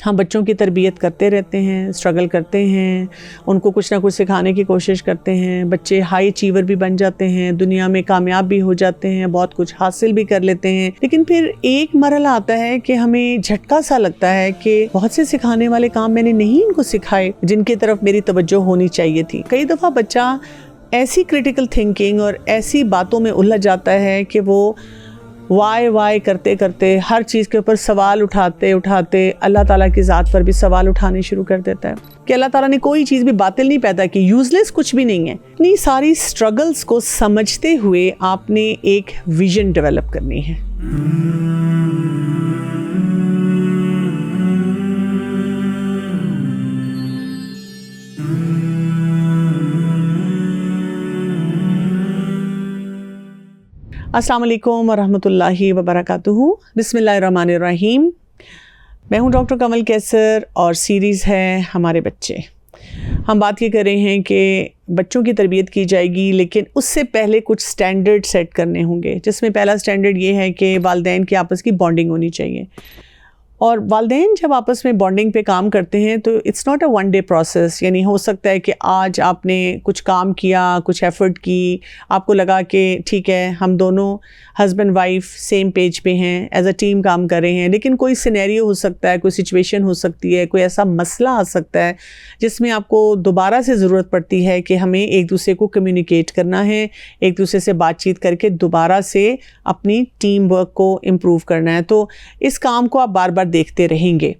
ہم بچوں کی تربیت کرتے رہتے ہیں، اسٹرگل کرتے ہیں، ان کو کچھ نہ کچھ سکھانے کی کوشش کرتے ہیں، بچے ہائی اچیور بھی بن جاتے ہیں، دنیا میں کامیاب بھی ہو جاتے ہیں، بہت کچھ حاصل بھی کر لیتے ہیں، لیکن پھر ایک مرحلہ آتا ہے کہ ہمیں جھٹکا سا لگتا ہے کہ بہت سے سکھانے والے کام میں نے نہیں ان کو سکھائے جن کی طرف میری توجہ ہونی چاہیے تھی۔ کئی دفعہ بچہ ایسی کریٹیکل تھنکنگ اور ایسی باتوں میں الجھ جاتا ہے کہ وہ وائے کرتے کرتے ہر چیز کے اوپر سوال اٹھاتے اللہ تعالیٰ کی ذات پر بھی سوال اٹھانے شروع کر دیتا ہے کہ اللہ تعالیٰ نے کوئی چیز بھی باطل نہیں پیدا کی، یوزلیس کچھ بھی نہیں ہے۔ اتنی ساری سٹرگلز کو سمجھتے ہوئے آپ نے ایک ویژن ڈیولپ کرنی ہے۔ السلام علیکم ورحمۃ اللہ وبرکاتہ۔ بسم اللہ الرحمن الرحیم۔ میں ہوں ڈاکٹر کنول کیسر اور سیریز ہے ہمارے بچے۔ ہم بات یہ کر رہے ہیں کہ بچوں کی تربیت کی جائے گی، لیکن اس سے پہلے کچھ سٹینڈرڈ سیٹ کرنے ہوں گے، جس میں پہلا سٹینڈرڈ یہ ہے کہ والدین کی آپس کی بانڈنگ ہونی چاہیے۔ اور والدین جب آپس میں بانڈنگ پہ کام کرتے ہیں تو it's not a one day process, یعنی ہو سکتا ہے کہ آج آپ نے کچھ کام کیا، کچھ ایفرٹ کی، آپ کو لگا کہ ٹھیک ہے ہم دونوں ہسبینڈ وائف سیم پیج پہ ہیں، ایز اے ٹیم کام کر رہے ہیں، لیکن کوئی سینیریو ہو سکتا ہے، کوئی سچویشن ہو سکتی ہے، کوئی ایسا مسئلہ آ سکتا ہے جس میں آپ کو دوبارہ سے ضرورت پڑتی ہے کہ ہمیں ایک دوسرے کو کمیونیکیٹ کرنا ہے، ایک دوسرے سے بات چیت کر کے دوبارہ سے اپنی ٹیم ورک کو امپروو کرنا ہے۔ تو اس کام کو آپ بار بار دیکھتے رہیں گے،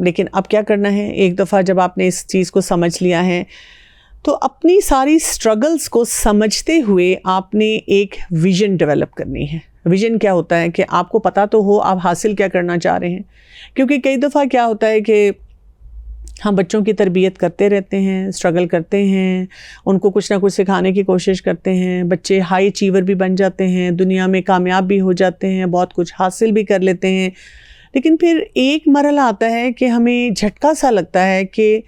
لیکن اب کیا کرنا ہے، ایک دفعہ جب آپ نے اس چیز کو سمجھ لیا ہے تو اپنی ساری سٹرگلز کو سمجھتے ہوئے آپ نے ایک ویژن ڈیولپ کرنی ہے۔ ویژن کیا ہوتا ہے کہ آپ کو پتہ تو ہو آپ حاصل کیا کرنا چاہ رہے ہیں، کیونکہ کئی دفعہ کیا ہوتا ہے کہ ہم بچوں کی تربیت کرتے رہتے ہیں، اسٹرگل کرتے ہیں، ان کو کچھ نہ کچھ سکھانے کی کوشش کرتے ہیں، بچے ہائی اچیور بھی بن جاتے ہیں، دنیا میں کامیاب بھی ہو جاتے ہیں، بہت کچھ حاصل بھی کر لیتے ہیں، لیکن پھر ایک مرحلہ آتا ہے کہ ہمیں جھٹکا سا لگتا ہے کہ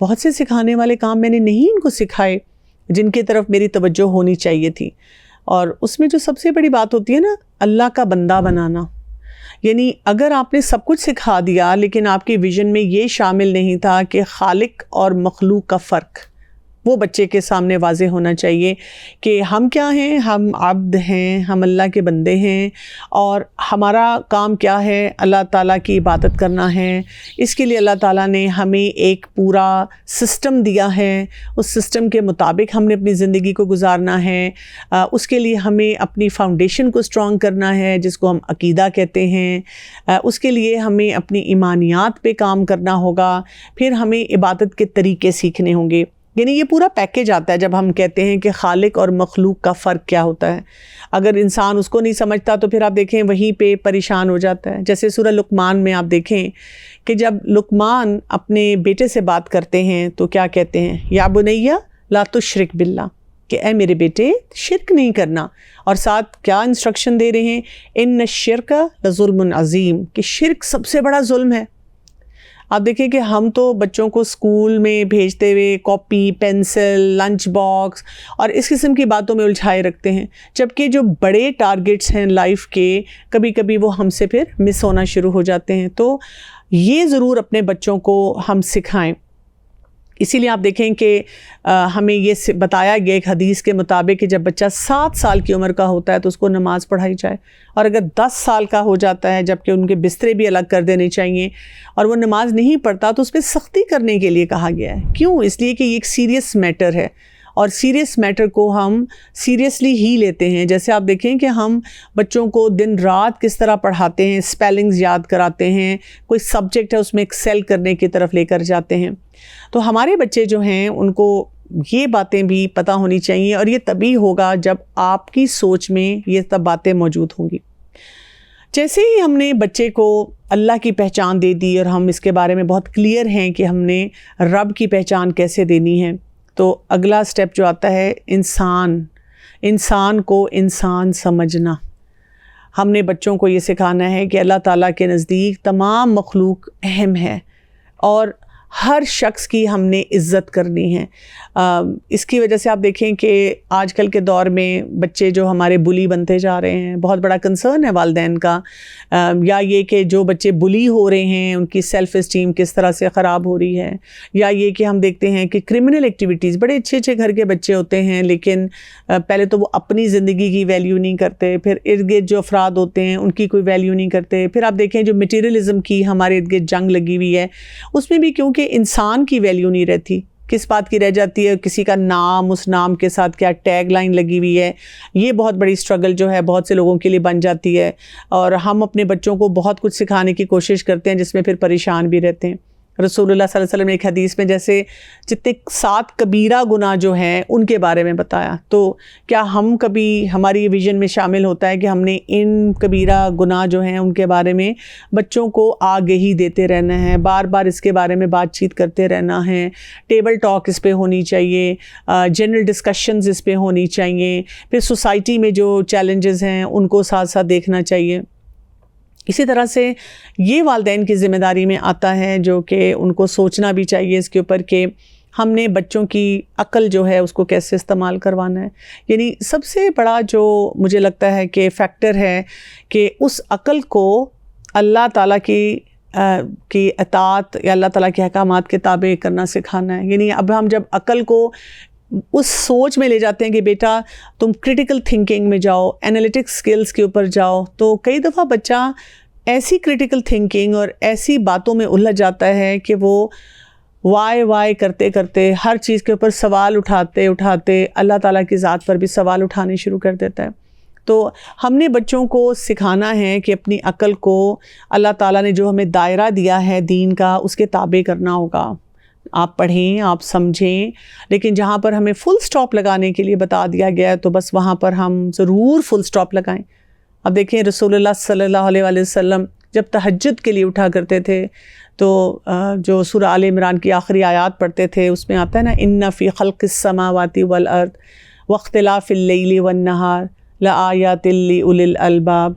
بہت سے سکھانے والے کام میں نے نہیں ان کو سکھائے جن کی طرف میری توجہ ہونی چاہیے تھی۔ اور اس میں جو سب سے بڑی بات ہوتی ہے نا، اللہ کا بندہ بنانا، یعنی اگر آپ نے سب کچھ سکھا دیا لیکن آپ کی ویژن میں یہ شامل نہیں تھا کہ خالق اور مخلوق کا فرق وہ بچے کے سامنے واضح ہونا چاہیے کہ ہم کیا ہیں، ہم عبد ہیں، ہم اللہ کے بندے ہیں، اور ہمارا کام کیا ہے، اللہ تعالیٰ کی عبادت کرنا ہے۔ اس کے لیے اللہ تعالیٰ نے ہمیں ایک پورا سسٹم دیا ہے، اس سسٹم کے مطابق ہم نے اپنی زندگی کو گزارنا ہے۔ اس کے لیے ہمیں اپنی فاؤنڈیشن کو اسٹرانگ کرنا ہے جس کو ہم عقیدہ کہتے ہیں۔ اس کے لیے ہمیں اپنی ایمانیات پہ کام کرنا ہوگا، پھر ہمیں عبادت کے طریقے سیکھنے ہوں گے۔ یعنی یہ پورا پیکیج آتا ہے جب ہم کہتے ہیں کہ خالق اور مخلوق کا فرق کیا ہوتا ہے۔ اگر انسان اس کو نہیں سمجھتا تو پھر آپ دیکھیں وہیں پہ پریشان ہو جاتا ہے۔ جیسے سورہ لقمان میں آپ دیکھیں کہ جب لقمان اپنے بیٹے سے بات کرتے ہیں تو کیا کہتے ہیں، یا بنیا لا تشرک باللہ، کہ اے میرے بیٹے شرک نہیں کرنا، اور ساتھ کیا انسٹرکشن دے رہے ہیں، ان الشرک لظلم عظیم، کہ شرک سب سے بڑا ظلم ہے۔ آپ دیکھیں کہ ہم تو بچوں کو اسکول میں بھیجتے ہوئے کاپی، پینسل، لنچ باکس اور اس قسم کی باتوں میں الجھائے رکھتے ہیں، جبکہ جو بڑے ٹارگٹس ہیں لائف کے کبھی کبھی وہ ہم سے پھر مس ہونا شروع ہو جاتے ہیں۔ تو یہ ضرور اپنے بچوں کو ہم سکھائیں۔ اسی لیے آپ دیکھیں کہ ہمیں یہ بتایا گیا ایک حدیث کے مطابق کہ جب بچہ 7 سال کی عمر کا ہوتا ہے تو اس کو نماز پڑھائی جائے، اور اگر 10 سال کا ہو جاتا ہے جبکہ ان کے بسترے بھی الگ کر دینے چاہیے اور وہ نماز نہیں پڑھتا تو اس پہ سختی کرنے کے لیے کہا گیا ہے۔ کیوں؟ اس لیے کہ یہ ایک سیریس میٹر ہے، اور سیریس میٹر کو ہم سیریسلی ہی لیتے ہیں۔ جیسے آپ دیکھیں کہ ہم بچوں کو دن رات کس طرح پڑھاتے ہیں، اسپیلنگز یاد کراتے ہیں، کوئی سبجیکٹ ہے اس میں ایکسیل کرنے کی طرف لے کر جاتے ہیں۔ تو ہمارے بچے جو ہیں ان کو یہ باتیں بھی پتہ ہونی چاہیے، اور یہ تبھی ہوگا جب آپ کی سوچ میں یہ سب باتیں موجود ہوں گی۔ جیسے ہی ہم نے بچے کو اللہ کی پہچان دے دی اور ہم اس کے بارے میں بہت کلیئر ہیں کہ ہم نے رب کی پہچان کیسے دینی ہے، تو اگلا سٹیپ جو آتا ہے انسان کو انسان سمجھنا۔ ہم نے بچوں کو یہ سکھانا ہے کہ اللہ تعالیٰ کے نزدیک تمام مخلوق اہم ہے، اور ہر شخص کی ہم نے عزت کرنی ہے. اس کی وجہ سے آپ دیکھیں کہ آج کل کے دور میں بچے جو ہمارے بلی بنتے جا رہے ہیں, بہت بڑا کنسرن ہے والدین کا, یا یہ کہ جو بچے بلی ہو رہے ہیں ان کی سیلف اسٹیم کس طرح سے خراب ہو رہی ہے, یا یہ کہ ہم دیکھتے ہیں کہ کرمنل ایکٹیویٹیز, بڑے اچھے اچھے گھر کے بچے ہوتے ہیں لیکن پہلے تو وہ اپنی زندگی کی ویلیو نہیں کرتے, پھر ارد گرد جو افراد ہوتے ہیں ان کی کوئی ویلیو نہیں کرتے. پھر آپ دیکھیں جو مٹیریلزم کی ہمارے ارد گرد جنگ لگی ہوئی ہے, اس میں بھی کیونکہ انسان کی ویلیو نہیں رہتی, کس بات کی رہ جاتی ہے, کسی کا نام, اس نام کے ساتھ کیا ٹیگ لائن لگی ہوئی ہے. یہ بہت بڑی اسٹرگل جو ہے بہت سے لوگوں کے لیے بن جاتی ہے, اور ہم اپنے بچوں کو بہت کچھ سکھانے کی کوشش کرتے ہیں جس میں پھر پریشان بھی رہتے ہیں. رسول اللہ صلی اللہ علیہ وسلم نے ایک حدیث میں جیسے جتنے 7 کبیرہ گناہ جو ہیں ان کے بارے میں بتایا, تو کیا ہم کبھی ہماری ویژن میں شامل ہوتا ہے کہ ہم نے ان کبیرہ گناہ جو ہیں ان کے بارے میں بچوں کو آگہی دیتے رہنا ہے, بار بار اس کے بارے میں بات چیت کرتے رہنا ہے, ٹیبل ٹاک اس پہ ہونی چاہیے, جنرل ڈسکشنز اس پہ ہونی چاہیے, پھر سوسائٹی میں جو چیلنجز ہیں ان کو ساتھ ساتھ دیکھنا چاہیے. اسی طرح سے یہ والدین کی ذمہ داری میں آتا ہے جو کہ ان کو سوچنا بھی چاہیے اس کے اوپر کہ ہم نے بچوں کی عقل جو ہے اس کو کیسے استعمال کروانا ہے. یعنی سب سے بڑا جو مجھے لگتا ہے کہ فیکٹر ہے کہ اس عقل کو اللہ تعالیٰ کی اطاعت یا اللہ تعالیٰ کے احکامات کے تابع کرنا سکھانا ہے. یعنی اب ہم جب عقل کو اس سوچ میں لے جاتے ہیں کہ بیٹا تم کرٹیکل تھنکنگ میں جاؤ, انالیٹک سکلز کے اوپر جاؤ, تو کئی دفعہ بچہ ایسی کرٹیکل تھنکنگ اور ایسی باتوں میں الجھ جاتا ہے کہ وہ وائے کرتے کرتے ہر چیز کے اوپر سوال اٹھاتے اللہ تعالیٰ کی ذات پر بھی سوال اٹھانے شروع کر دیتا ہے. تو ہم نے بچوں کو سکھانا ہے کہ اپنی عقل کو اللہ تعالیٰ نے جو ہمیں دائرہ دیا ہے دین کا اس کے تابع کرنا ہوگا. آپ پڑھیں, آپ سمجھیں, لیکن جہاں پر ہمیں فل سٹاپ لگانے کے لیے بتا دیا گیا ہے تو بس وہاں پر ہم ضرور فل سٹاپ لگائیں. اب دیکھیں رسول اللہ صلی اللہ علیہ وسلم جب تہجد کے لیے اٹھا کرتے تھے تو جو سورہ آل عمران کی آخری آیات پڑھتے تھے اس میں آتا ہے نا, ان فی خلق السماوات والارض واختلاف اللیل والنہار لآیات لأولی الالباب,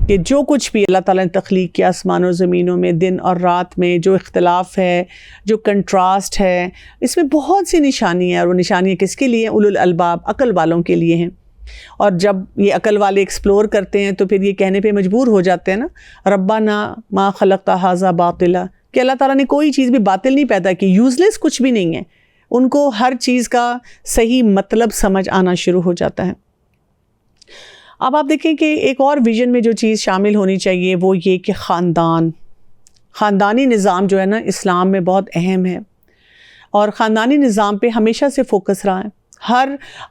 کہ جو کچھ بھی اللہ تعالیٰ نے تخلیق کیا آسمان اور زمینوں میں, دن اور رات میں جو اختلاف ہے, جو کنٹراسٹ ہے, اس میں بہت سی نشانی ہے. اور وہ نشانیاں کس کے لیے؟ اولو الالباب, عقل والوں کے لیے ہیں. اور جب یہ عقل والے ایکسپلور کرتے ہیں تو پھر یہ کہنے پہ مجبور ہو جاتے ہیں نا, ربنا ما خلقت ھذا باطلا, کہ اللہ تعالیٰ نے کوئی چیز بھی باطل نہیں پیدا کی, یوزلیس کچھ بھی نہیں ہے. ان کو ہر چیز کا صحیح مطلب سمجھ آنا شروع ہو جاتا ہے. اب آپ دیکھیں کہ ایک اور ویژن میں جو چیز شامل ہونی چاہیے وہ یہ کہ خاندانی نظام جو ہے نا اسلام میں بہت اہم ہے, اور خاندانی نظام پہ ہمیشہ سے فوکس رہا ہے.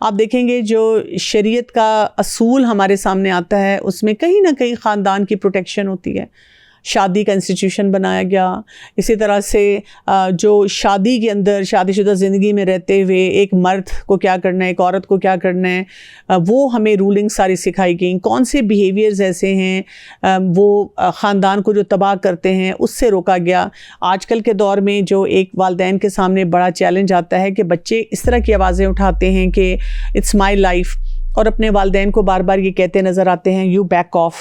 آپ دیکھیں گے جو شریعت کا اصول ہمارے سامنے آتا ہے اس میں کہیں نہ کہیں خاندان کی پروٹیکشن ہوتی ہے. شادی کا انسٹیٹیوشن بنایا گیا, اسی طرح سے جو شادی کے اندر شادی شدہ زندگی میں رہتے ہوئے ایک مرد کو کیا کرنا ہے, ایک عورت کو کیا کرنا ہے, وہ ہمیں رولنگ ساری سکھائی گئیں. کون سے بیہیویئرز ایسے ہیں وہ خاندان کو جو تباہ کرتے ہیں اس سے روکا گیا. آج کل کے دور میں جو ایک والدین کے سامنے بڑا چیلنج آتا ہے کہ بچے اس طرح کی آوازیں اٹھاتے ہیں کہ اٹس مائی لائف, اور اپنے والدین کو بار بار یہ کہتے نظر آتے ہیں یو بیک آف,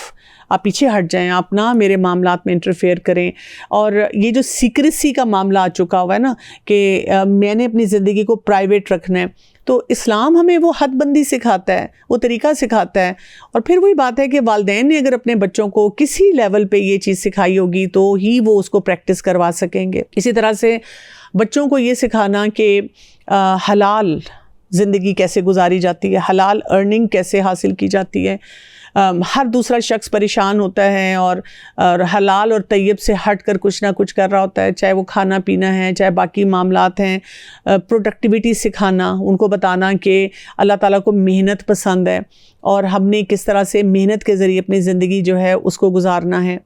آپ پیچھے ہٹ جائیں, آپ نہ میرے معاملات میں انٹرفیئر کریں. اور یہ جو سیکریسی کا معاملہ آ چکا ہوا ہے نا کہ میں نے اپنی زندگی کو پرائیویٹ رکھنا ہے, تو اسلام ہمیں وہ حد بندی سکھاتا ہے, وہ طریقہ سکھاتا ہے. اور پھر وہی بات ہے کہ والدین نے اگر اپنے بچوں کو کسی لیول پہ یہ چیز سکھائی ہوگی تو ہی وہ اس کو پریکٹس کروا سکیں گے. اسی طرح سے بچوں کو یہ سکھانا کہ حلال زندگی کیسے گزاری جاتی ہے, حلال ارننگ کیسے حاصل کی جاتی ہے. ہر دوسرا شخص پریشان ہوتا ہے اور حلال اور طیب سے ہٹ کر کچھ نہ کچھ کر رہا ہوتا ہے, چاہے وہ کھانا پینا ہے, چاہے باقی معاملات ہیں. پروڈکٹیوٹی سکھانا, ان کو بتانا کہ اللہ تعالیٰ کو محنت پسند ہے اور ہم نے کس طرح سے محنت کے ذریعے اپنی زندگی جو ہے اس کو گزارنا ہے.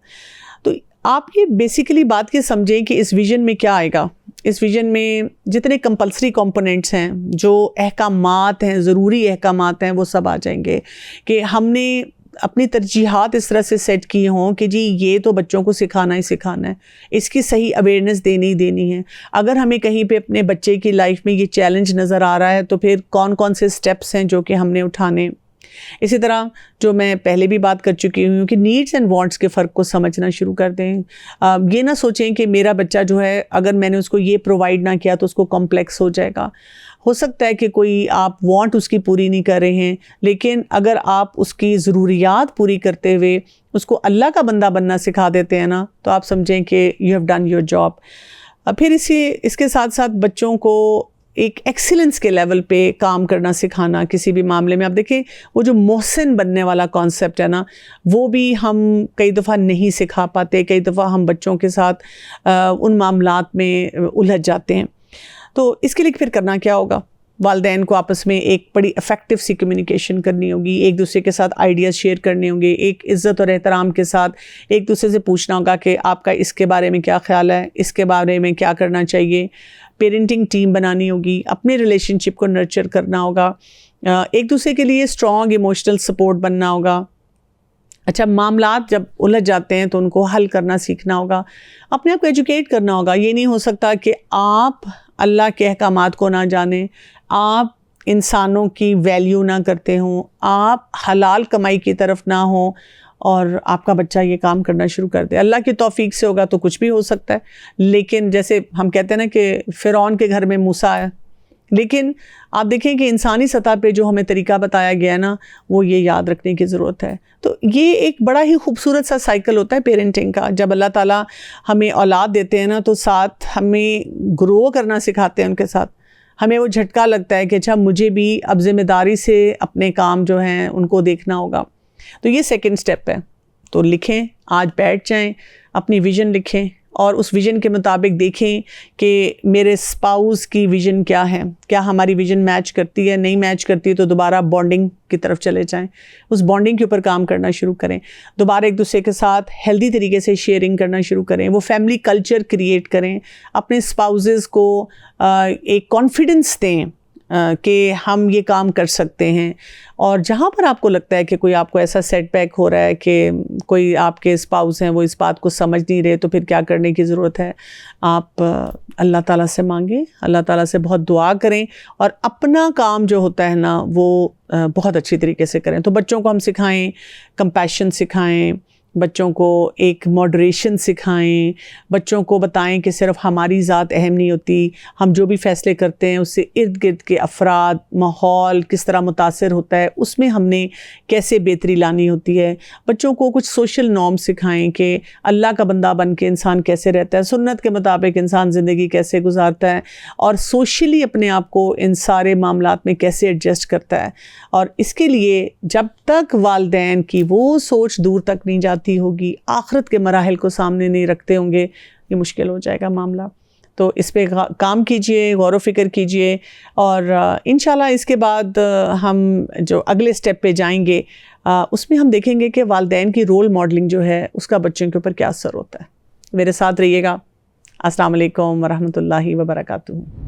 تو آپ یہ بیسیکلی بات یہ سمجھیں کہ اس ویژن میں کیا آئے گا. اس ویژن میں جتنے کمپلسری کمپوننٹس ہیں, جو احکامات ہیں, ضروری احکامات ہیں, وہ سب آ جائیں گے. کہ ہم نے اپنی ترجیحات اس طرح سے سیٹ کی ہوں کہ جی یہ تو بچوں کو سکھانا ہی سکھانا ہے, اس کی صحیح اویئرنیس دینی ہے. اگر ہمیں کہیں پہ اپنے بچے کی لائف میں یہ چیلنج نظر آ رہا ہے تو پھر کون کون سے سٹیپس ہیں جو کہ ہم نے اٹھانے. اسی طرح جو میں پہلے بھی بات کر چکی ہوں کہ نیڈس اینڈ وانٹس کے فرق کو سمجھنا شروع کر دیں. یہ نہ سوچیں کہ میرا بچہ جو ہے اگر میں نے اس کو یہ پرووائڈ نہ کیا تو اس کو کمپلیکس ہو جائے گا. ہو سکتا ہے کہ کوئی آپ وانٹ اس کی پوری نہیں کر رہے ہیں، لیکن اگر آپ اس کی ضروریات پوری کرتے ہوئے اس کو اللہ کا بندہ بننا سکھا دیتے ہیں نا، تو آپ سمجھیں کہ you have done your job. پھر اس کے ساتھ ساتھ بچوں کو ایک ایکسیلنس کے لیول پہ کام کرنا سکھانا کسی بھی معاملے میں. آپ دیکھیں وہ جو محسن بننے والا کانسیپٹ ہے نا، وہ بھی ہم کئی دفعہ نہیں سکھا پاتے. کئی دفعہ ہم بچوں کے ساتھ ان معاملات میں الجھ جاتے ہیں. تو اس کے لیے پھر کرنا کیا ہوگا؟ والدین کو آپس میں ایک بڑی افیکٹو سی کمیونیکیشن کرنی ہوگی، ایک دوسرے کے ساتھ آئیڈیاز شیئر کرنے ہوں گے، ایک عزت اور احترام کے ساتھ ایک دوسرے سے پوچھنا ہوگا کہ آپ کا اس کے بارے میں کیا خیال ہے، اس کے بارے میں کیا کرنا چاہیے. پیرنٹنگ ٹیم بنانی ہوگی، اپنے ریلیشن شپ کو نرچر کرنا ہوگا، ایک دوسرے کے لیے اسٹرانگ ایموشنل سپورٹ بننا ہوگا. اچھا، معاملات جب الجھ جاتے ہیں تو ان کو حل کرنا سیکھنا ہوگا، اپنے آپ کو ایجوکیٹ کرنا ہوگا. یہ نہیں ہو سکتا کہ آپ اللہ کے احکامات کو نہ جانیں، آپ انسانوں کی ویلیو نہ کرتے ہوں، آپ حلال کمائی کی طرف نہ ہوں اور آپ کا بچہ یہ کام کرنا شروع کر دے. اللہ کی توفیق سے ہوگا تو کچھ بھی ہو سکتا ہے، لیکن جیسے ہم کہتے ہیں نا کہ فرعون کے گھر میں موسیٰ ہے. لیکن آپ دیکھیں کہ انسانی سطح پہ جو ہمیں طریقہ بتایا گیا ہے نا، وہ یہ یاد رکھنے کی ضرورت ہے. تو یہ ایک بڑا ہی خوبصورت سا سائیکل ہوتا ہے پیرنٹنگ کا. جب اللہ تعالیٰ ہمیں اولاد دیتے ہیں نا، تو ساتھ ہمیں گرو کرنا سکھاتے ہیں ان کے ساتھ. ہمیں وہ جھٹکا لگتا ہے کہ اچھا مجھے بھی اب ذمہ داری سے اپنے کام جو ہیں ان کو دیکھنا ہوگا. تو یہ سیکنڈ سٹیپ ہے. تو لکھیں، آج بیٹھ جائیں، اپنی ویژن لکھیں اور اس ویژن کے مطابق دیکھیں کہ میرے اسپاؤس کی ویژن کیا ہے، کیا ہماری ویژن میچ کرتی ہے. نہیں میچ کرتی ہے تو دوبارہ بانڈنگ کی طرف چلے جائیں، اس بانڈنگ کے اوپر کام کرنا شروع کریں. دوبارہ ایک دوسرے کے ساتھ ہیلدی طریقے سے شیئرنگ کرنا شروع کریں. وہ فیملی کلچر کریٹ کریں. اپنے اسپاؤزز کو ایک کانفیڈنس دیں کہ ہم یہ کام کر سکتے ہیں. اور جہاں پر آپ کو لگتا ہے کہ کوئی آپ کو ایسا سیٹ بیک ہو رہا ہے کہ کوئی آپ کے اسپاؤس ہیں وہ اس بات کو سمجھ نہیں رہے، تو پھر کیا کرنے کی ضرورت ہے؟ آپ اللہ تعالیٰ سے مانگیں، اللہ تعالیٰ سے بہت دعا کریں اور اپنا کام جو ہوتا ہے نا وہ بہت اچھی طریقے سے کریں. تو بچوں کو ہم سکھائیں کمپیشن، سکھائیں بچوں کو ایک ماڈریشن سکھائیں. بچوں کو بتائیں کہ صرف ہماری ذات اہم نہیں ہوتی، ہم جو بھی فیصلے کرتے ہیں اس سے ارد گرد کے افراد، ماحول کس طرح متاثر ہوتا ہے، اس میں ہم نے کیسے بہتری لانی ہوتی ہے. بچوں کو کچھ سوشل نارم سکھائیں کہ اللہ کا بندہ بن کے انسان کیسے رہتا ہے، سنت کے مطابق انسان زندگی کیسے گزارتا ہے اور سوشلی اپنے آپ کو ان سارے معاملات میں کیسے ایڈجسٹ کرتا ہے. اور اس کے لیے جب تک والدین کی وہ سوچ دور تک نہیں جاتی ہوگی، آخرت کے مراحل کو سامنے نہیں رکھتے ہوں گے، یہ مشکل ہو جائے گا معاملہ. تو اس پہ کام کیجئے، غور و فکر کیجئے اور انشاءاللہ اس کے بعد ہم جو اگلے سٹیپ پہ جائیں گے اس میں ہم دیکھیں گے کہ والدین کی رول ماڈلنگ جو ہے اس کا بچوں کے اوپر کیا اثر ہوتا ہے. میرے ساتھ رہیے گا. السلام علیکم ورحمۃ اللہ وبرکاتہ.